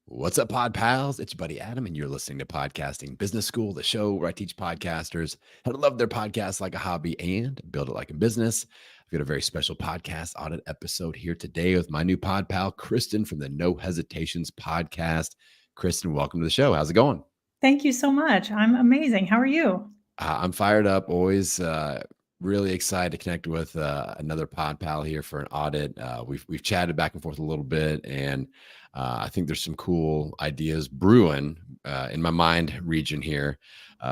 What's up, Pod Pals? It's your buddy Adam, and you're listening to Podcasting Business School, the show where I teach podcasters how to love their podcast like a hobby and build it like a business. I've got a very special podcast audit episode here today with my new pod pal, Kristen from the No Hesitations podcast. Kristen, welcome to the show. How's it going? Thank you so much. I'm amazing. How are you? I'm fired up. Always really excited to connect with another pod pal here for an audit. We've chatted back and forth a little bit, and I think there's some cool ideas brewing in my mind region here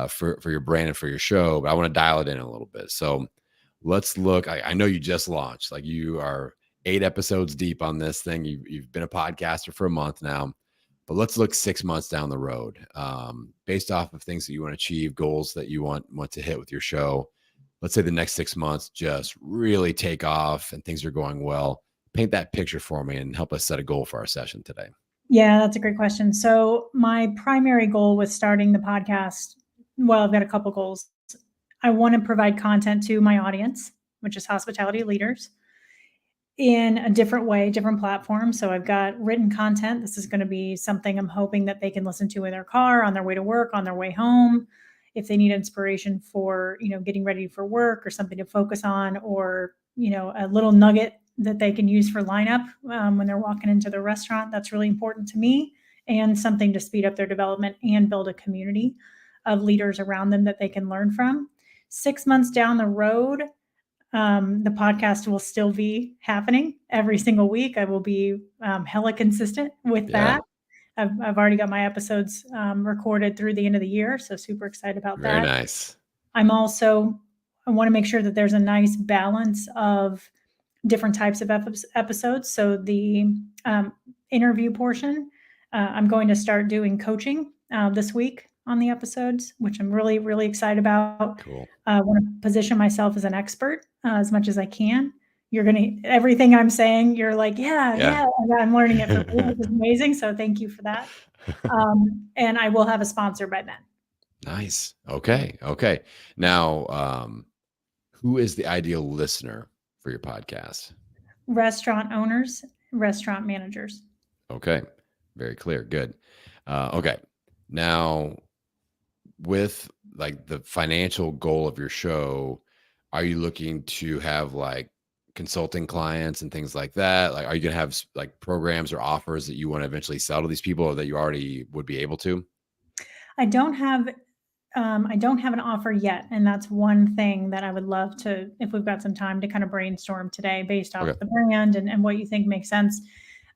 for your brand and for your show. But I want to dial it in a little bit. So let's look. I know you just launched. Like, you are 8 episodes deep on this thing. You've been a podcaster for a month now. But let's look 6 months down the road, based off of things that you want to achieve, goals that you want to hit with your show. Let's say the next 6 months just really take off and things are going well. Paint that picture for me and help us set a goal for our session today. Yeah, that's a great question. So my primary goal with starting the podcast, well, I've got a couple goals. I want to provide content to my audience, which is hospitality leaders, in a different way, different platform. So I've got written content. This is going to be something I'm hoping that they can listen to in their car, on their way to work, on their way home. If they need inspiration for, getting ready for work or something to focus on, or, a little nugget that they can use for lineup when they're walking into the restaurant, that's really important to me, and something to speed up their development and build a community of leaders around them that they can learn from. 6 months down the road, the podcast will still be happening every single week. I will be hella consistent with that. I've already got my episodes recorded through the end of the year, so super excited about Very that. nice. I want to make sure that there's a nice balance of different types of episodes. So the interview portion, I'm going to start doing coaching this week on the episodes, which I'm really, really excited about. Cool. I want to position myself as an expert as much as I can. Everything I'm saying, you're like, yeah, I'm learning it from you, which is amazing. So thank you for that. And I will have a sponsor by then. Nice. Okay. Now, who is the ideal listener for your podcast? Restaurant owners, restaurant managers. Okay. Very clear. Good. Okay. Now, with like the financial goal of your show, are you looking to have like consulting clients and things like that? Like, are you going to have like programs or offers that you want to eventually sell to these people, or that you already would be able to? I don't have an offer yet, and that's one thing that I would love to, if we've got some time, to kind of brainstorm today based off the brand and what you think makes sense,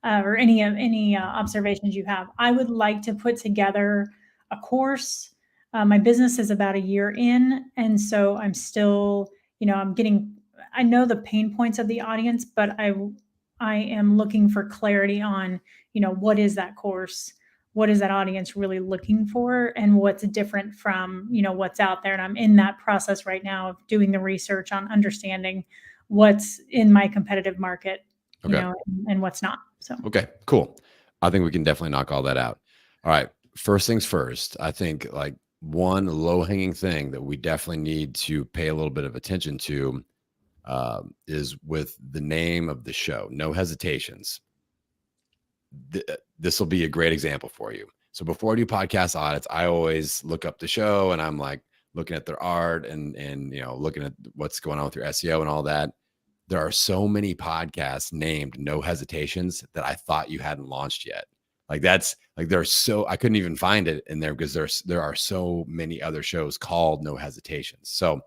or any observations you have. I would like to put together a course. My business is about a year in, and so I'm still, I know the pain points of the audience, but I am looking for clarity on, what is that course? What is that audience really looking for, and what's different from, what's out there? And I'm in that process right now of doing the research on understanding what's in my competitive market, and what's not. So, okay, cool. I think we can definitely knock all that out. All right. First things first, I think like one low-hanging thing that we definitely need to pay a little bit of attention to is with the name of the show, No Hesitations. This will be a great example for you. So before I do podcast audits, I always look up the show and I'm like looking at their art and looking at what's going on with your SEO and all that. There are so many podcasts named No Hesitations that I thought you hadn't launched yet. Like I couldn't even find it in there because there are so many other shows called No Hesitations. So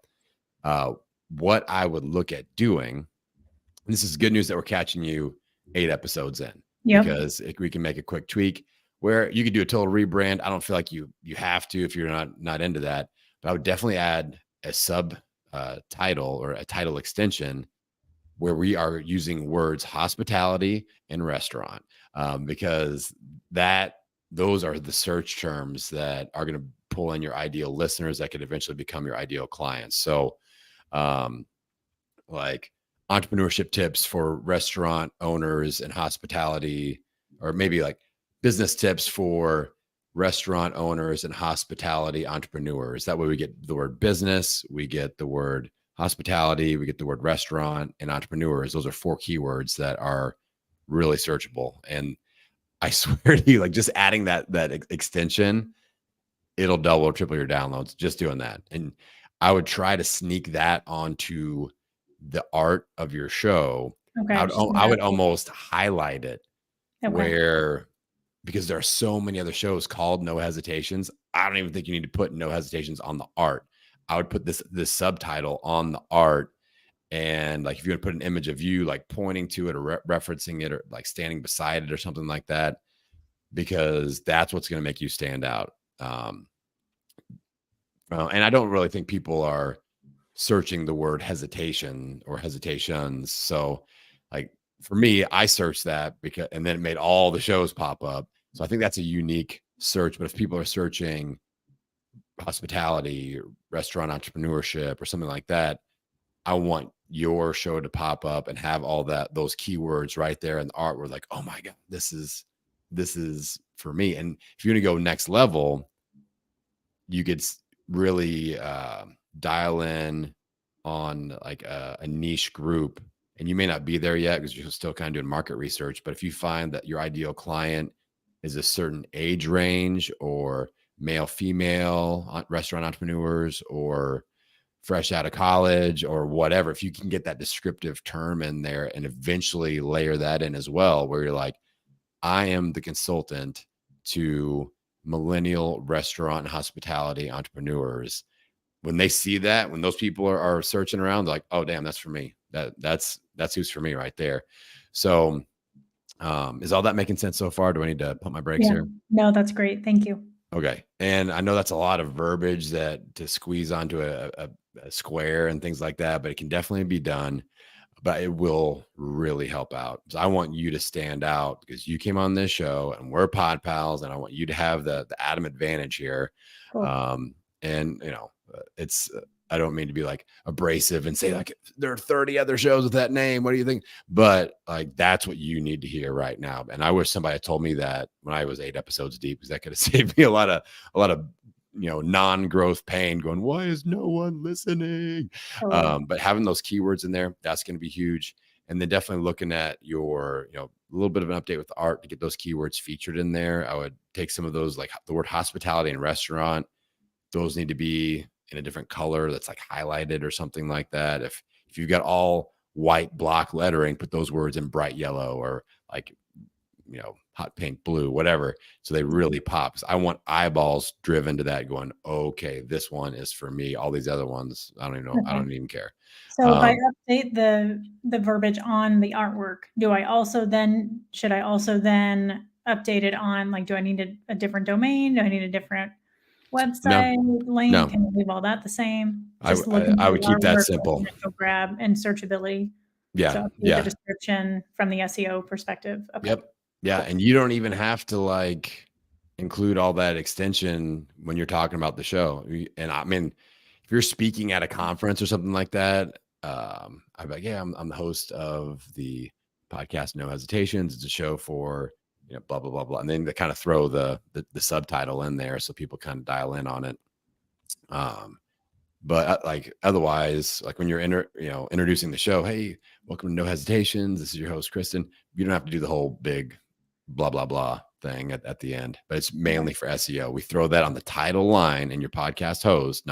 what I would look at doing, and this is good news that we're catching you 8 episodes in, because we can make a quick tweak where you could do a total rebrand. I don't feel like you have to if you're not into that, but I would definitely add a sub title or a title extension where we are using words hospitality and restaurant, because those are the search terms that are going to pull in your ideal listeners that could eventually become your ideal clients. So like entrepreneurship tips for restaurant owners and hospitality, or maybe like business tips for restaurant owners and hospitality entrepreneurs. That way we get the word business, we get the word hospitality, we get the word restaurant, and entrepreneurs. Those are 4 keywords that are really searchable. And I swear to you, like just adding that extension, it'll double or triple your downloads just doing that. And I would try to sneak that onto the art of your show. Okay, I was just I gonna would ask you. almost highlight it Okay, where, because there are so many other shows called No Hesitations. I don't even think you need to put No Hesitations on the art. I would put this subtitle on the art. And like if you're gonna put an image of you like pointing to it or referencing it or like standing beside it or something like that, because that's what's going to make you stand out. And I don't really think people are searching the word hesitation or hesitations. So, like for me, I searched that because, and then it made all the shows pop up. So I think that's a unique search. But if people are searching hospitality, restaurant entrepreneurship, or something like that, I want your show to pop up and have all those keywords right there in the art. We're like, oh my god, this is for me. And if you're gonna go next level, you could really dial in on like a niche group. And you may not be there yet because you're still kind of doing market research. But if you find that your ideal client is a certain age range, or male, female restaurant entrepreneurs, or fresh out of college, or whatever, if you can get that descriptive term in there and eventually layer that in as well, where you're like, I am the consultant to millennial restaurant and hospitality entrepreneurs. When they see that, when those people are searching around, they're like, oh damn, that's for me. That's who's for me right there. So is all that making sense so far? Do I need to pump my brakes yeah, here? no, that's great. Thank you. Okay. And I know that's a lot of verbiage that to squeeze onto a square and things like that, but it can definitely be done. But it will really help out. So I want you to stand out because you came on this show and we're pod pals, and I want you to have the Adam advantage here. Cool. And it's I don't mean to be like abrasive and say like there are 30 other shows with that name. What do you think? But like that's what you need to hear right now. And I wish somebody had told me that when I was 8 episodes deep, because that could have saved me a lot of non-growth pain going, why is no one listening? Totally. But having those keywords in there, that's going to be huge. And then definitely looking at your, a little bit of an update with the art to get those keywords featured in there. I would take some of those, like the word hospitality and restaurant. Those need to be in a different color that's like highlighted or something like that. If you've got all white block lettering, put those words in bright yellow or like, hot pink, blue, whatever. So they really pop. I want eyeballs driven to that going, okay, this one is for me. All these other ones, I don't even know. Okay. I don't even care. So if I update the verbiage on the artwork, should I also then update it on, like, do I need a different domain? Do I need a different website link? No. Can I leave all that the same? I Just looking I at would the keep that artwork, simple. initial grab, and searchability. Yeah. So Yeah. the description from the SEO perspective. Okay. Yep. Yeah. And you don't even have to like include all that extension when you're talking about the show. And I mean, if you're speaking at a conference or something like that, I'd be like, yeah, I'm the host of the podcast No Hesitations. It's a show for, blah, blah, blah, blah. And then they kind of throw the subtitle in there so people kind of dial in on it. But like otherwise, like when you're introducing the show, hey, welcome to No Hesitations. This is your host, Kristen. You don't have to do the whole big blah, blah, blah thing at the end, but it's mainly for SEO. We throw that on the title line in your podcast host.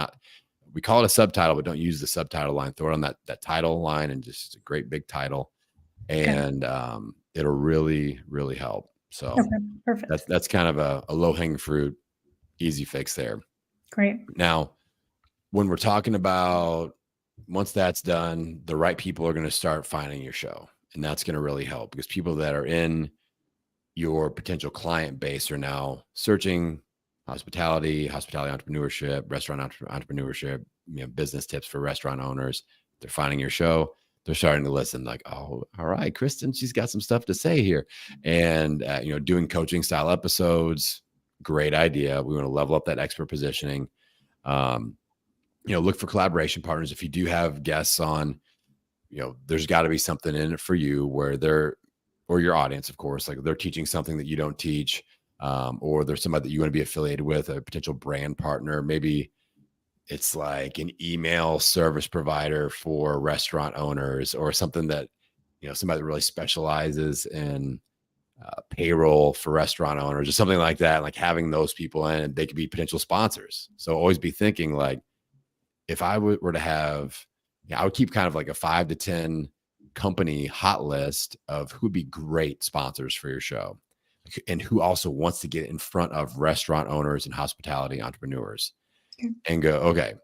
We call it a subtitle, but don't use the subtitle line. Throw it on that title line and just a great big title. And it'll really, really help. So perfect. That's kind of a low hanging fruit, easy fix there. Great. Now, when we're talking about once that's done, the right people are going to start finding your show. And that's going to really help because people that are in your potential client base are now searching hospitality entrepreneurship, restaurant entrepreneurship, business tips for restaurant owners. They're finding your show. They're starting to listen like, oh, all right, Kristen, she's got some stuff to say here. And, doing coaching style episodes, great idea. We want to level up that expert positioning. Look for collaboration partners. If you do have guests on, there's got to be something in it for you where or your audience, of course, like they're teaching something that you don't teach, or there's somebody that you want to be affiliated with, a potential brand partner. Maybe it's like an email service provider for restaurant owners or something that, somebody that really specializes in payroll for restaurant owners or something like that, like having those people in, and they could be potential sponsors. So always be thinking like, if I were to have, I would keep kind of like a 5 to 10 company hot list of who'd be great sponsors for your show and who also wants to get in front of restaurant owners and hospitality entrepreneurs Okay. and go, okay,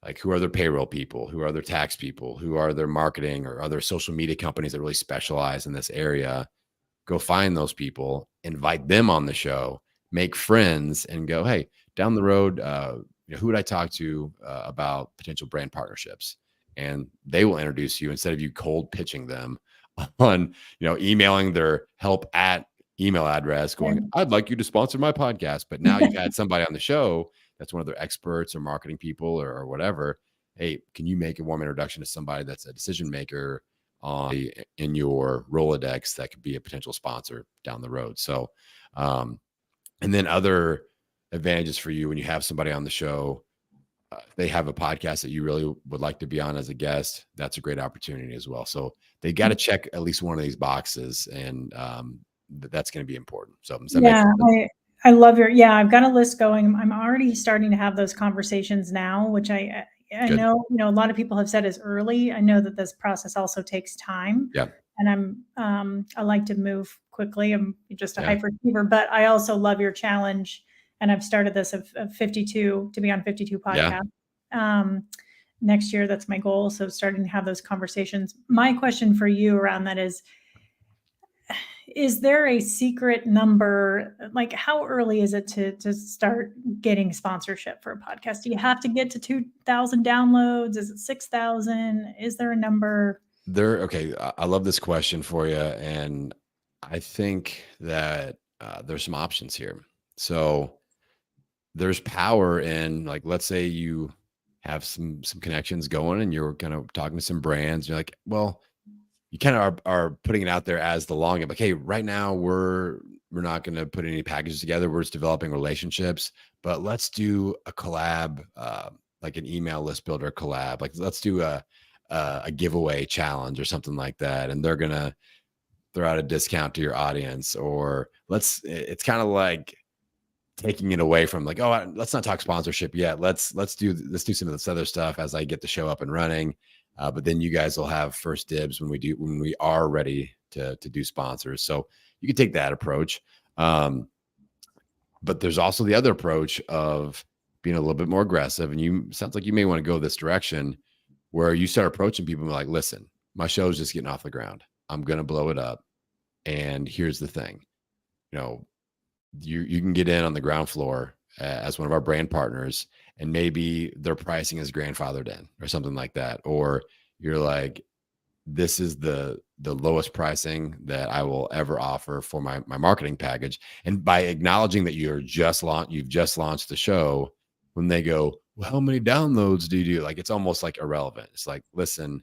like who are their payroll people, who are their tax people, who are their marketing or other social media companies that really specialize in this area. Go find those people, invite them on the show, make friends, and go, hey, down the road, who would I talk to about potential brand partnerships? And they will introduce you instead of you cold pitching them on, emailing their help at email address going, I'd like you to sponsor my podcast. But now you've had somebody on the show that's one of their experts or marketing people or whatever. Hey, can you make a warm introduction to somebody that's a decision maker in your Rolodex that could be a potential sponsor down the road? So, and then other advantages for you when you have somebody on the show, they have a podcast that you really would like to be on as a guest. That's a great opportunity as well. So they got to check at least one of these boxes, and that's going to be important. So does that make sense? I love I've got a list going. I'm already starting to have those conversations now, which I Good. know, a lot of people have said is early. I know that this process also takes time. Yeah. And I like to move quickly. I'm just a hyperachiever, but I also love your challenge. And I've started this of 52 to be on 52 podcasts. Next year, that's my goal. So starting to have those conversations. My question for you around that is there a secret number? Like, how early is it to start getting sponsorship for a podcast? Do you have to get to 2,000 downloads? Is it 6,000? Is there a number? Okay. I love this question for you. And I think that there's some options here. So there's power in, like, let's say you have some connections going and you're kind of talking to some brands. You're like, well, you kind of are putting it out there as the long game. Like, hey, right now we're not going to put any packages together. We're just developing relationships, but let's do a collab, like an email list builder collab. Like, let's do a giveaway challenge or something like that. And they're going to throw out a discount to your audience, or it's kind of like taking it away from like, oh, let's not talk sponsorship yet. Let's do some of this other stuff as I get the show up and running. But then you guys will have first dibs when we are ready to do sponsors. So you can take that approach. But there's also the other approach of being a little bit more aggressive. And sounds like you may want to go this direction where you start approaching people and be like, listen, my show's just getting off the ground. I'm going to blow it up. And here's the thing, you can get in on the ground floor as one of our brand partners, and maybe their pricing is grandfathered in or something like that. Or you're like, this is the lowest pricing that I will ever offer for my marketing package. And by acknowledging that you've just launched the show, when they go, well, how many downloads do you do? Like, it's almost like irrelevant. It's like, listen,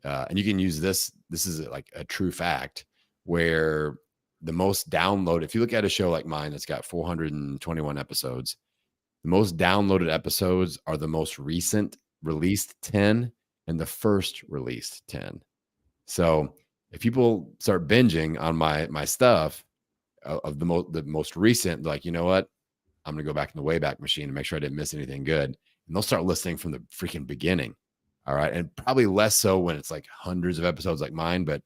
and you can use this is like a true fact where the most downloaded, if you look at a show like mine that's got 421 episodes, the most downloaded episodes are the most recent released 10 and the first released 10. So if people start binging on my stuff of the most recent, like, you know what, I'm going to go back in the Wayback Machine and make sure I didn't miss anything good. And they'll start listening from the freaking beginning. All right. And probably less so when it's like hundreds of episodes like mine. But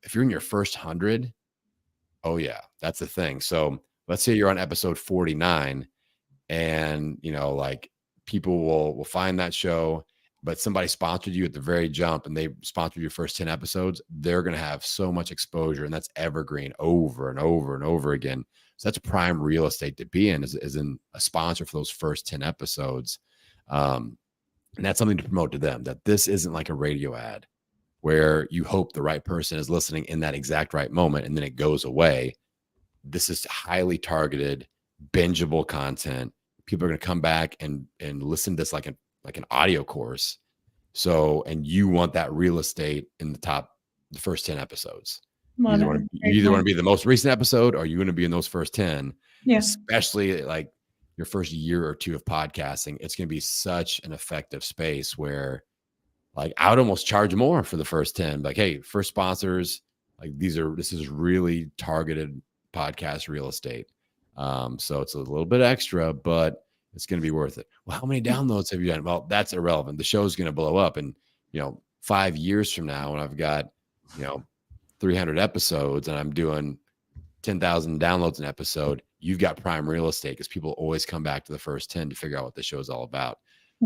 if you're in your first 100, oh yeah, that's the thing. So let's say you're on episode 49 and, like, people will find that show, but somebody sponsored you at the very jump and they sponsored your first 10 episodes. They're going to have so much exposure, and that's evergreen over and over and over again. So that's prime real estate to be in, is in a sponsor for those first 10 episodes. And that's something to promote to them, that this isn't like a radio ad where you hope the right person is listening in that exact right moment and then it goes away. This is highly targeted, bingeable content. People are going to come back and listen to this like an audio course. So, and you want that real estate in the first 10 episodes. You either want to be the most recent episode, or you want to be in those first 10. Yeah. Especially like your first year or two of podcasting, it's going to be such an effective space where, like, I would almost charge more for the first 10. Like, hey, first sponsors, like this is really targeted podcast real estate. So it's a little bit extra, but it's going to be worth it. Well, how many downloads have you done? Well, that's irrelevant. The show's going to blow up. And, 5 years from now, when I've got, 300 episodes and I'm doing 10,000 downloads an episode, you've got prime real estate, because people always come back to the first 10 to figure out what the show's all about.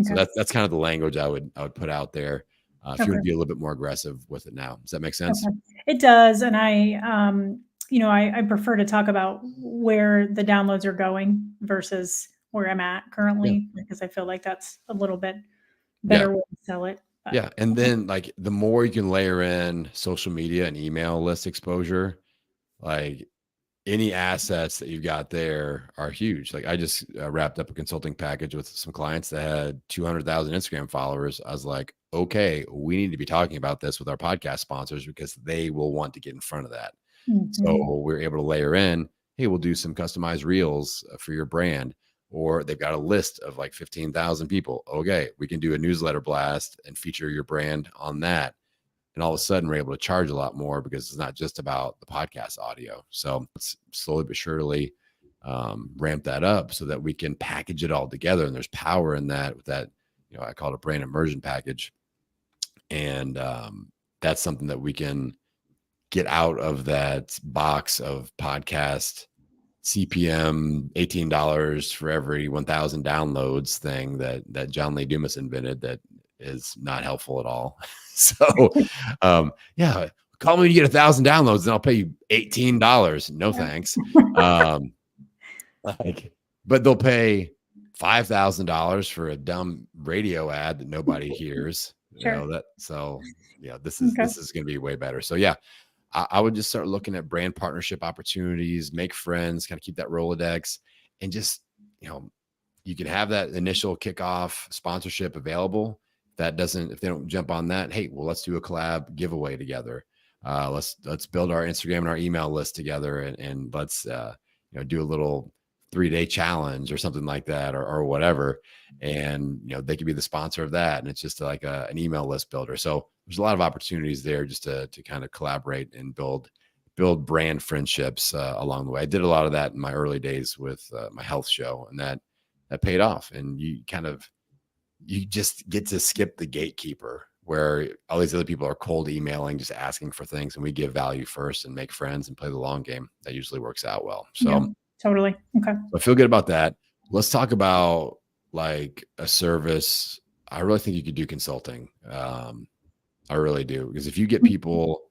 So that's kind of the language I would put out there. If you would be a little bit more aggressive with it now. Does that make sense? Okay. It does. And I prefer to talk about where the downloads are going versus where I'm at currently, because I feel like that's a little bit better way to sell it. But. Yeah. And then like the more you can layer in social media and email list exposure, like any assets that you've got there are huge. Like I just wrapped up a consulting package with some clients that had 200,000 Instagram followers. I was like, okay, we need to be talking about this with our podcast sponsors, because they will want to get in front of that. Mm-hmm. So we're able to layer in, hey, we'll do some customized reels for your brand, or they've got a list of like 15,000 people. Okay, we can do a newsletter blast and feature your brand on that. And all of a sudden we're able to charge a lot more, because it's not just about the podcast audio. So let's slowly but surely ramp that up so that we can package it all together. And there's power in that, with that, I call it a brand immersion package. And that's something that we can get out of that box of podcast CPM $18 for every 1,000 downloads thing that John Lee Dumas invented, that is not helpful at all. So, yeah, call me when you get 1,000 downloads and I'll pay you $18. No, thanks. But they'll pay $5,000 for a dumb radio ad that nobody hears. Sure. This is going to be way better. So yeah, I would just start looking at brand partnership opportunities, make friends, kind of keep that Rolodex, and just, you can have that initial kickoff sponsorship available. If they don't jump on that, hey, well, let's do a collab giveaway together. Let's build our Instagram and our email list together, and let's do a little 3-day challenge or something like that, or whatever. And they could be the sponsor of that, and it's just like an email list builder. So there's a lot of opportunities there just to kind of collaborate and build brand friendships along the way. I did a lot of that in my early days with my health show, and that paid off. And you just get to skip the gatekeeper, where all these other people are cold emailing, just asking for things, and we give value first and make friends and play the long game. That usually works out well. So yeah, totally. Okay. I feel good about that. Let's talk about like a service. I really think you could do consulting. I really do. Because if you get people,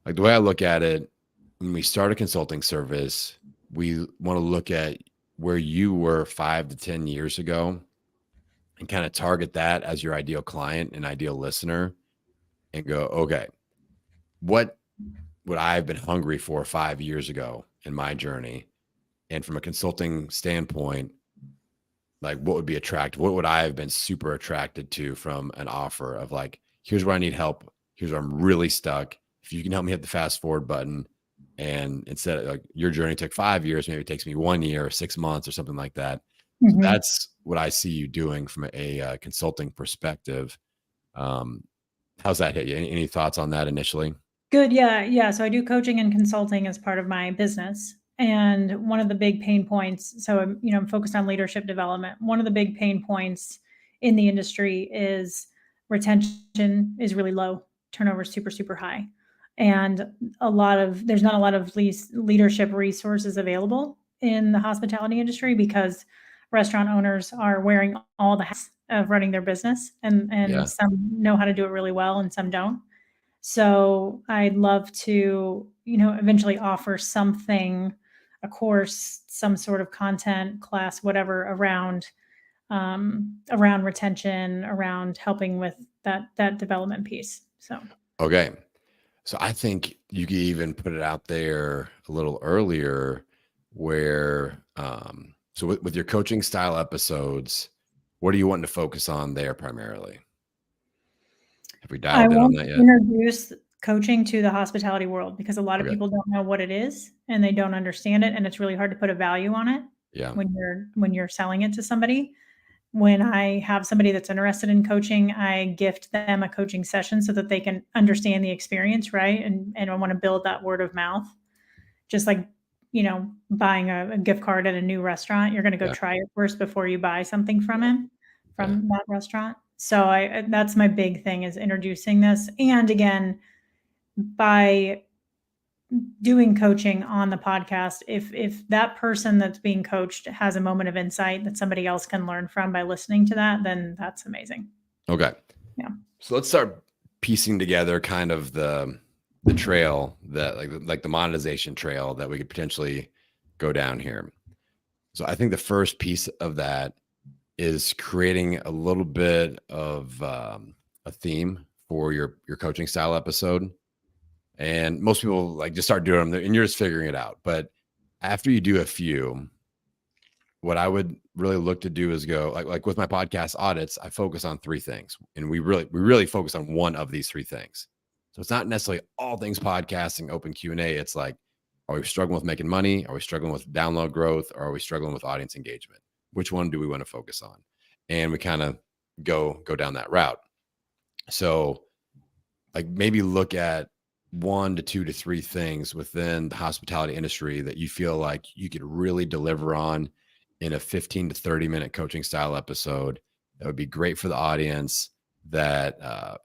like the way I look at it, when we start a consulting service, we want to look at where you were 5 to 10 years ago and kind of target that as your ideal client and ideal listener, and go, okay, what would I have been hungry for 5 years ago in my journey? And from a consulting standpoint, like what would be attractive? What would I have been super attracted to from an offer of like, here's where I need help. Here's where I'm really stuck. If you can help me hit the fast forward button, and instead of like your journey took 5 years, maybe it takes me 1 year or 6 months or something like that. So that's what I see you doing from a consulting perspective. How's that hit you? Any thoughts on that initially? Good. Yeah. So I do coaching and consulting as part of my business. And one of the big pain points, so I'm focused on leadership development. One of the big pain points in the industry is retention is really low. Turnover is super, super high. And there's not a lot of leadership resources available in the hospitality industry, because restaurant owners are wearing all the hats of running their business, and some know how to do it really well and some don't. So I'd love to, eventually offer something, a course, some sort of content class, whatever, around retention, around helping with that development piece. So, okay. So I think you could even put it out there a little earlier, where, so with your coaching style episodes, what are you wanting to focus on there primarily? Have we dialed in on that yet? Introduce coaching to the hospitality world, because a lot of Okay. people don't know what it is and they don't understand it, and it's really hard to put a value on it. Yeah. When you're selling it to somebody. When I have somebody that's interested in coaching, I gift them a coaching session so that they can understand the experience, right? And I want to build that word of mouth, just like buying a gift card at a new restaurant. You're going to go Yeah. try it first before you buy something from Yeah. him, Yeah. from that restaurant. So that's my big thing, is introducing this. And again, by doing coaching on the podcast, if that person that's being coached has a moment of insight that somebody else can learn from by listening to that, then that's amazing. Okay. Yeah. So let's start piecing together kind of the trail, that like the monetization trail that we could potentially go down here. So I think the first piece of that is creating a little bit of a theme for your coaching style episode. And most people like just start doing them and you're just figuring it out. But after you do a few, what I would really look to do is go like with my podcast audits, I focus on three things. And we really focus on one of these three things. So it's not necessarily all things podcasting, open Q&A. It's like, are we struggling with making money? Are we struggling with download growth? Or are we struggling with audience engagement? Which one do we want to focus on? And we kind of go down that route. So like maybe look at 1 to 2 to 3 things within the hospitality industry that you feel like you could really deliver on in a 15 to 30 minute coaching style episode. That would be great for the audience. That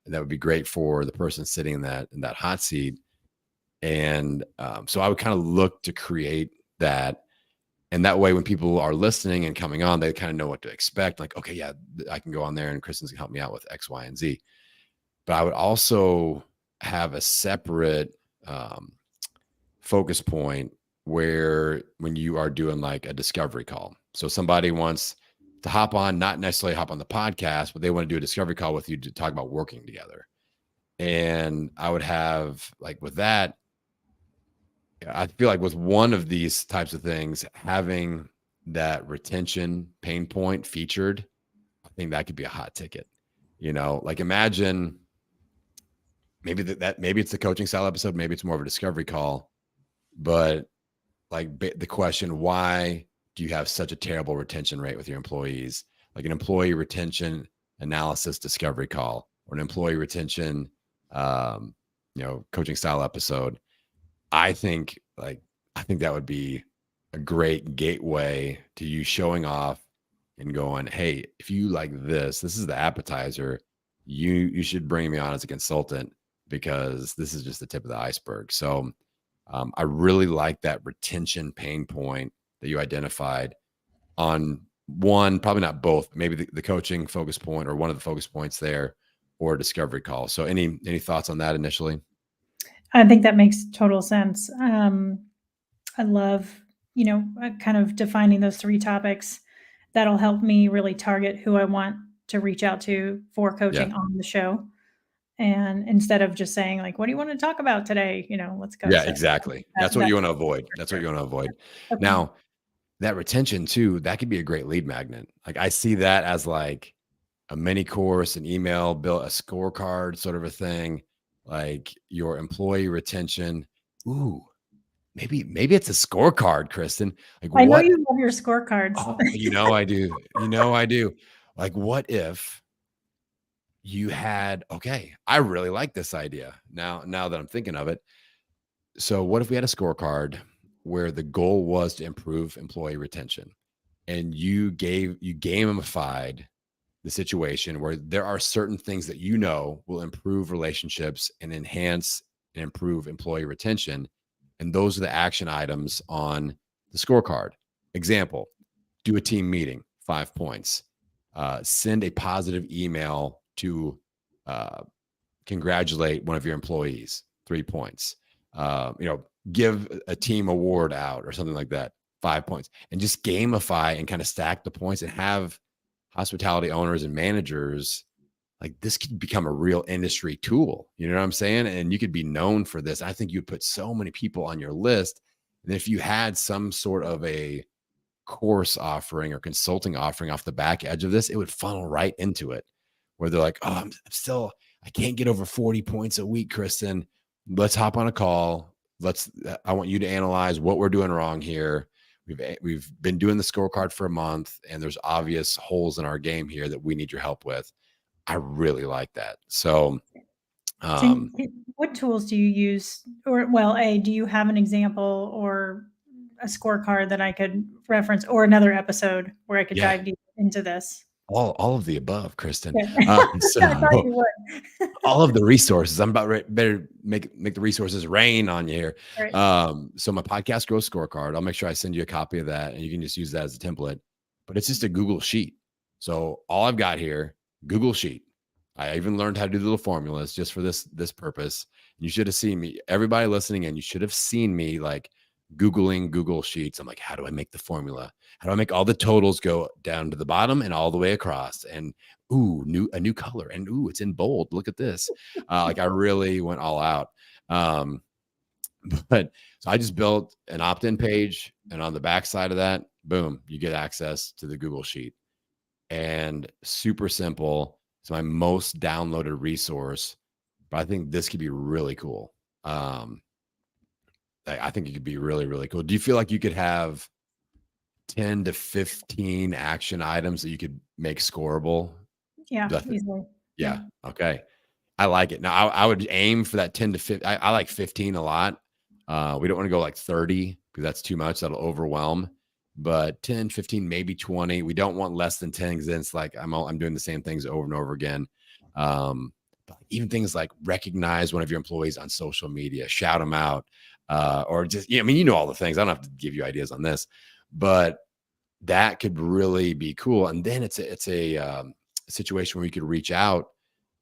would be great for the person sitting in that hot seat. And so I would kind of look to create that. And that way, when people are listening and coming on, they kind of know what to expect. Like, okay, yeah, I can go on there and Kristen's can help me out with X, Y, and Z. But I would also have a separate focus point where when you are doing like a discovery call. So somebody wants to hop on, not necessarily hop on the podcast, but they want to do a discovery call with you to talk about working together. And I would have like with that, I feel like with one of these types of things, having that retention pain point featured, I think that could be a hot ticket. Like imagine maybe maybe it's the coaching style episode, maybe it's more of a discovery call, but like the question, why do you have such a terrible retention rate with your employees? Like an employee retention analysis discovery call or an employee retention, coaching style episode. I think that would be a great gateway to you showing off and going, hey, if you like this is the appetizer. You should bring me on as a consultant because this is just the tip of the iceberg. So I really like that retention pain point that you identified on one, probably not both, maybe the coaching focus point or one of the focus points there, or a discovery call. So any thoughts on that initially? I think that makes total sense. I love, kind of defining those 3 topics. That'll help me really target who I want to reach out to for coaching Yeah. on the show. And instead of just saying like, what do you want to talk about today? Let's go. Yeah, So exactly. That's what that you want to avoid. That's what you want to avoid. okay. Now, that retention too, that could be a great lead magnet. Like I see that as like a mini course, an email, build a scorecard sort of a thing, like your employee retention. Ooh, maybe it's a scorecard, Kristen. Like I know what? you love your scorecards. Oh, I do. I do. Like what if you had, okay, I really like this idea now that I'm thinking of it. So what if we had a scorecard where the goal was to improve employee retention and you gamified the situation where there are certain things that will improve relationships and enhance and improve employee retention, and those are the action items on the scorecard. Example: do a team meeting, 5 points. Send a positive email to congratulate one of your employees, 3 points. Give a team award out or something like that, 5 points. And just gamify and kind of stack the points and have hospitality owners and managers, like this could become a real industry tool. You know what I'm saying? And you could be known for this. I think you'd put so many people on your list. And if you had some sort of a course offering or consulting offering off the back edge of this, it would funnel right into it, where they're like, oh, I can't get over 40 points a week, Kristen. Let's hop on a call. I want you to analyze what we're doing wrong here. We've been doing the scorecard for a month, and there's obvious holes in our game here that we need your help with. I really like that. So, What tools do you use? Or, well, do you have an example or a scorecard that I could reference, or another episode where I could Yeah. dive deep into this? All of the above, Kristen. Yeah. I thought So you would. all of the resources. I'm about ready, better make the resources rain on you here. Right. So my podcast growth scorecard, I'll make sure I send you a copy of that, and you can just use that as a template. But it's just a Google sheet. So all I've got here, Google sheet. I even learned how to do the little formulas just for this purpose. You should have seen me. Everybody listening in, you should have seen me like Googling Google Sheets. I'm like, how do I make the formula? How do I make all the totals go down to the bottom and all the way across? And ooh, a new color, and ooh, it's in bold. Look at this. Like I really went all out. Um, but so I just built an opt-in page, and on the back side of that, boom, you get access to the Google Sheet. And super simple. It's my most downloaded resource, but I think this could be really cool. I think it could be really, really cool. Do you feel like you could have 10 to 15 action items that you could make scoreable? Yeah, Definitely. easily. Yeah. Okay. I like it. Now I would aim for that 10 to 15. I like 15 a lot. We don't want to go like 30 because that's too much. That'll overwhelm. But 10, 15, maybe 20. We don't want less than 10 because then it's like I'm doing the same things over and over again. But even things like recognize one of your employees on social media, shout them out, or just, yeah, I mean, you know all the things. I don't have to give you ideas on this, but that could really be cool. And then it's a situation where you could reach out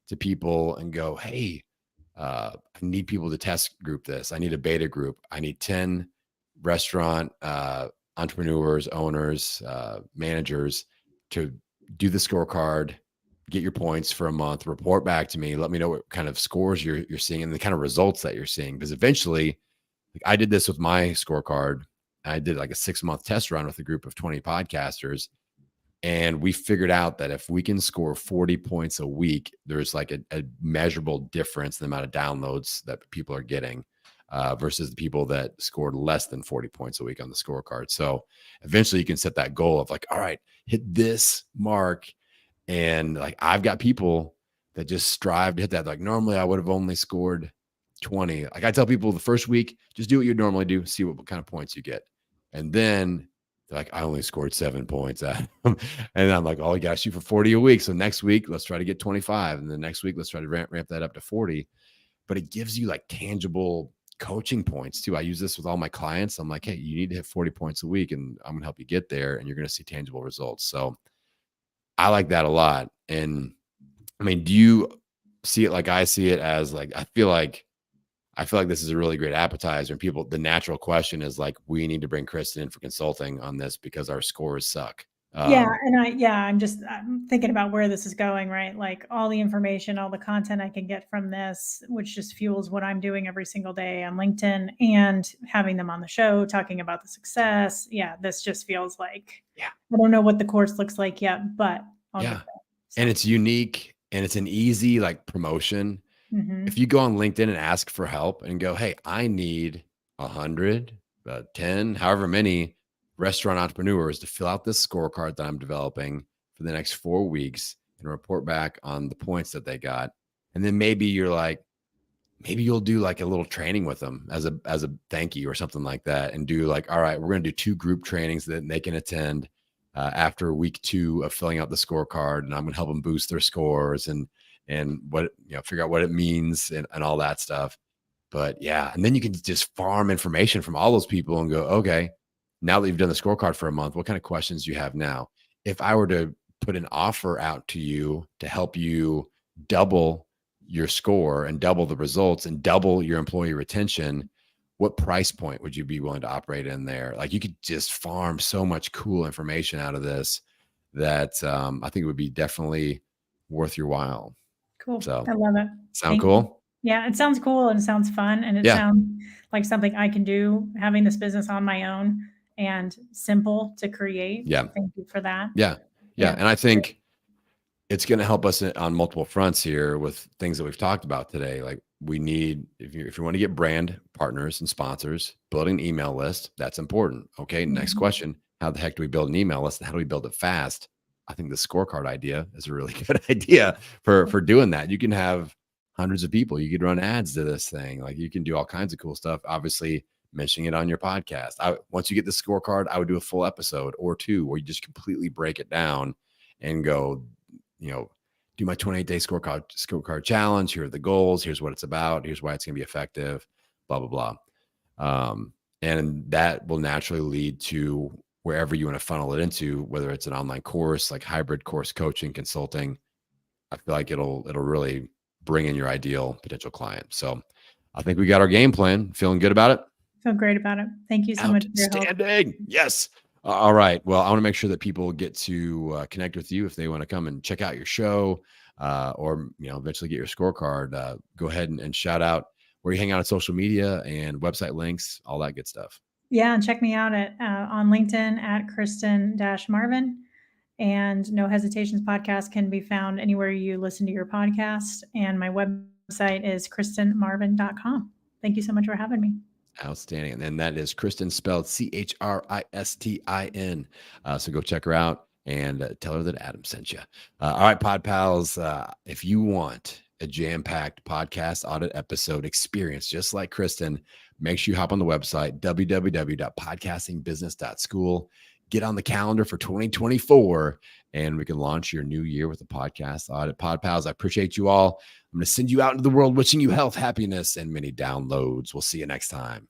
to people and go, hey, I need people to test group this. I need a beta group. I need 10 restaurant entrepreneurs, owners, managers to do the scorecard, get your points for a month, report back to me, let me know what kind of scores you're seeing and the kind of results that you're seeing. Because eventually, like I did this with my scorecard. I did like a 6-month test run with a group of 20 podcasters. And we figured out that if we can score 40 points a week, there's like a measurable difference in the amount of downloads that people are getting versus the people that scored less than 40 points a week on the scorecard. So eventually you can set that goal of like, all right, hit this mark. And like, I've got people that just strive to hit that. Like normally I would have only scored 20. Like I tell people the first week, just do what you normally do, see what kind of points you get. And then they're like, I only scored 7 points at them. And I'm like, oh, you got to shoot for 40 a week. So next week, let's try to get 25. And then next week, let's try to ramp that up to 40. But it gives you like tangible coaching points too. I use this with all my clients. I'm like, hey, you need to hit 40 points a week and I'm going to help you get there and you're going to see tangible results. So I like that a lot. And I mean, do you see it like I see it as like, I feel like this is a really great appetizer, and people, the natural question is like, we need to bring Kristen in for consulting on this because our scores suck. I'm thinking about where this is going, right? Like all the information, all the content I can get from this, which just fuels what I'm doing every single day on LinkedIn, and having them on the show, talking about the success. Yeah. This just feels like, I don't know what the course looks like yet, but I'll get there. So. And it's unique and it's an easy like promotion. Mm-hmm. If you go on LinkedIn and ask for help and go, hey, I need 100, 10, however many restaurant entrepreneurs to fill out this scorecard that I'm developing for the next 4 weeks and report back on the points that they got. And then maybe you're like, maybe you'll do like a little training with them as a thank you or something like that. And do like, all right, we're going to do 2 group trainings that they can attend after week 2 of filling out the scorecard. And I'm going to help them boost their scores and what, figure out what it means and all that stuff. But yeah. And then you can just farm information from all those people and go, okay, now that you've done the scorecard for a month, what kind of questions do you have now? If I were to put an offer out to you to help you double your score and double the results and double your employee retention, what price point would you be willing to operate in there? Like you could just farm so much cool information out of this that I think it would be definitely worth your while. Cool. So I love it. Sound cool? Yeah, it sounds cool and it sounds fun. And it sounds like something I can do, having this business on my own and simple to create. Yeah. Thank you for that. Yeah. And I think it's going to help us on multiple fronts here with things that we've talked about today. Like we need, if you want to get brand partners and sponsors, building an email list, that's important. Okay. Mm-hmm. Next question. How the heck do we build an email list? And how do we build it fast? I think the scorecard idea is a really good idea for doing that. You can have hundreds of people. You could run ads to this thing. Like you can do all kinds of cool stuff. Obviously mentioning it on your podcast. Once you get the scorecard, I would do a full episode or two where you just completely break it down and go, do my 28-day scorecard challenge. Here are the goals. Here's what it's about. Here's why it's going to be effective, blah, blah, blah. And that will naturally lead to wherever you want to funnel it into, whether it's an online course, like hybrid course coaching, consulting. I feel like it'll really bring in your ideal potential client. So I think we got our game plan. Feeling good about it? Feel great about it. Thank you so much for your help. Outstanding. Yes. All right. Well, I want to make sure that people get to connect with you if they want to come and check out your show or, eventually get your scorecard. Go ahead and shout out where you hang out on social media and website links, all that good stuff. Yeah. And check me out on LinkedIn at Kristen-Marvin. And No Hesitations podcast can be found anywhere you listen to your podcast. And my website is KristenMarvin.com. Thank you so much for having me. Outstanding. And that is Kristen, spelled Christin. So go check her out and tell her that Adam sent you. All right, Pod Pals. If you want a jam-packed podcast audit episode experience, just like Kristen, make sure you hop on the website, www.podcastingbusiness.school. Get on the calendar for 2024, and we can launch your new year with a podcast audit. Pod Pals, I appreciate you all. I'm going to send you out into the world wishing you health, happiness, and many downloads. We'll see you next time.